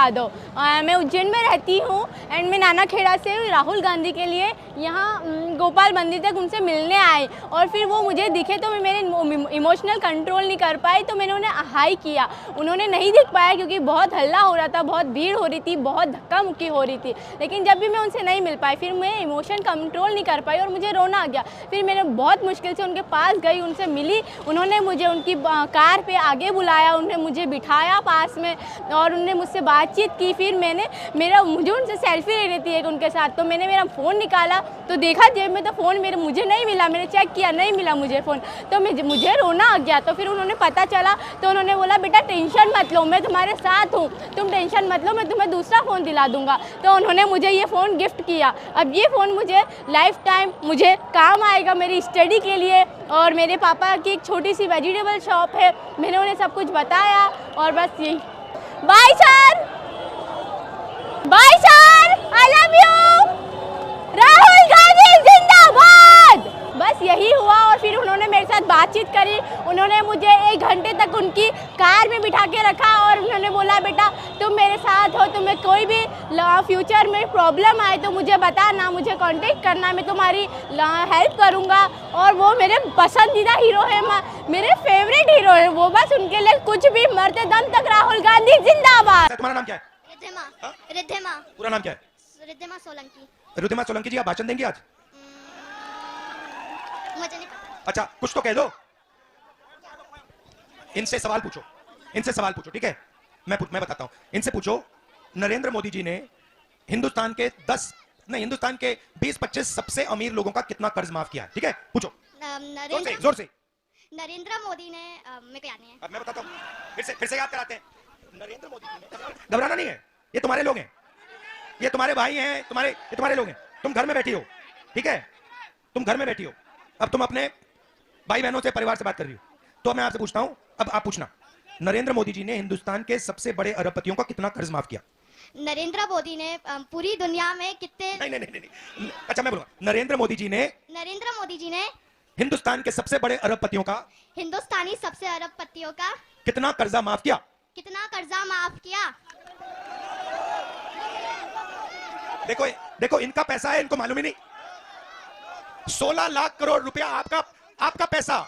यादव। मैं उज्जैन में रहती हूँ एंड मैं नानाखेड़ा से राहुल गांधी के लिए यहाँ गोपाल मंदिर तक उनसे मिलने आए और फिर वो मुझे दिखे तो मैं मेरे इमोशनल कंट्रोल नहीं कर पाई, तो मैंने उन्हें हाई किया। उन्होंने नहीं दिख पाया क्योंकि बहुत हल्ला हो रहा था, बहुत भीड़ हो रही थी, बहुत धक्का मुक्की हो रही थी। लेकिन जब भी मैं उनसे नहीं मिल पाई, फिर मैं इमोशन कंट्रोल नहीं कर पाई और मुझे रोना आ गया। फिर मैंने बहुत मुश्किल से उनके पास गई, उनसे मिली। उन्होंने मुझे उनकी कार पे आगे बुलाया, उन्होंने मुझे बिठाया पास में और उन्होंने मुझसे बातचीत की। फिर मुझे उनसे सेल्फी लेनी थी एक उनके साथ, तो मैंने मेरा फ़ोन निकाला तो देखा जेब में, तो फ़ोन मुझे नहीं मिला। मैंने चेक किया, नहीं मिला मुझे फ़ोन, तो मुझे रोना आ गया। तो फिर उन्होंने पता चला तो उन्होंने बोला बेटा टेंशन मत लो, मैं तुम्हारे साथ हूँ, तुम टेंशन मत लो, मैं तुम्हें दूसरा फ़ोन दिला दूँगा। तो उन्होंने मुझे ये फ़ोन गिफ्ट किया। अब ये फ़ोन मुझे लाइफ टाइम मुझे काम आएगा मेरी स्टडी के लिए। और मेरे पापा की एक छोटी सी वेजिटेबल शॉप है, मैंने उन्हें सब कुछ बताया और बस यही। Bye sir, bye sir, I love you, Rahul Gandhi जिंदाबाद। बस यही हुआ और फिर उन्होंने मेरे साथ बातचीत करी। उन्होंने मुझे 1 घंटे तक उनकी कार में बिठा के रखा और उन्होंने बोला बेटा तुम मेरे साथ हो, तुम्हें कोई भी फ्यूचर में प्रॉब्लम आए तो मुझे बताना, मुझे कांटेक्ट करना, मैं तुम्हारी हेल्प करूँगा। और वो मेरे पसंदीदा हीरो है, मेरे फेवरेट हीरो है वो। बस उनके लिए कुछ भी, मरते दम तक राहुल गांधी जिंदाबाद। तुम्हारा नाम क्या है? रिद्धिमा। रिद्धिमा। पूरा नाम क्या है? रिद्धिमा सोलंकी। रिद्धिमा सोलंकी जी, आप भाषण देंगे आज? मुझे नहीं पता। अच्छा, कुछ तो कह दो। इनसे सवाल पूछो, इनसे सवाल पूछो, ठीक है? मैं बताता हूं। इनसे पूछो, नरेंद्र मोदी जी ने हिंदुस्तान के 20-25 सबसे अमीर लोगों का कितना कर्ज माफ किया है? ठीक है, पूछो जोर से। नरेंद्र मोदी ने मेरे को याद नहीं है। अब मैं बताता हूं, फिर से याद कराते हैं। नरेंद्र मोदी जी ने, घबराना नहीं है, ये तुम्हारे लोग हैं, ये तुम्हारे भाई हैं, ये तुम्हारे लोग हैं। तुम घर में बैठी हो, ठीक है? तुम घर में बैठी हो, अब तुम अपने भाई बहनों से, परिवार से बात कर रही हो। तो मैं आपसे पूछता हूं, अब आप पूछना, नरेंद्र मोदी जी ने हिंदुस्तान के सबसे बड़े अरबपतियों का कितना कर्ज माफ किया? नरेंद्र मोदी ने पूरी दुनिया में कितने? नहीं। अच्छा मैं बोलूंगा, नरेंद्र मोदी जी ने हिंदुस्तान के सबसे बड़े अरबपतियों का, हिंदुस्तानी सबसे अरबपतियों का कितना कर्जा माफ किया? कितना कर्जा माफ किया? देखो इनका पैसा है, इनको मालूम ही नहीं। 16 लाख करोड़ रुपया आपका पैसा,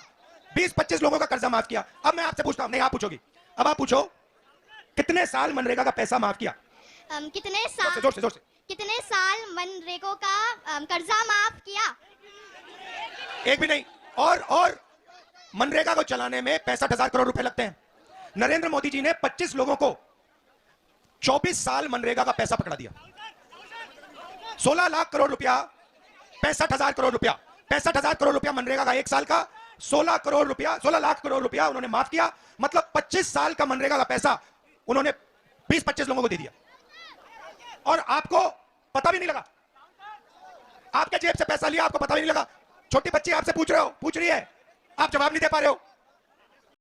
20-25 लोगों का कर्जा माफ किया। अब मैं आपसे पूछता हूं, नहीं आप पूछोगी, अब आप पूछो, कितने साल मनरेगा का पैसा माफ किया? कितने साल? जोर से। कितने साल मनरेगा का कर्जा माफ किया? एक भी नहीं। और मनरेगा को चलाने में 65,000 करोड़ रुपए लगते हैं। नरेंद्र मोदी जी ने 25 लोगों को 24 साल मनरेगा का पैसा पकड़ा दिया। 16 लाख करोड़ रुपया, 65,000 करोड़ रुपया, 65,000 करोड़ रुपया मनरेगा का 1 साल का, 16 लाख करोड़ रुपया उन्होंने माफ किया। मतलब 25 साल का मनरेगा का पैसा उन्होंने 20-25 लोगों को दे दिया और आपको पता भी नहीं लगा। आपके जेब से पैसा लिया, आपको पता भी नहीं लगा। छोटी बच्ची आपसे पूछ रही है, आप जवाब नहीं दे पा रहे हो।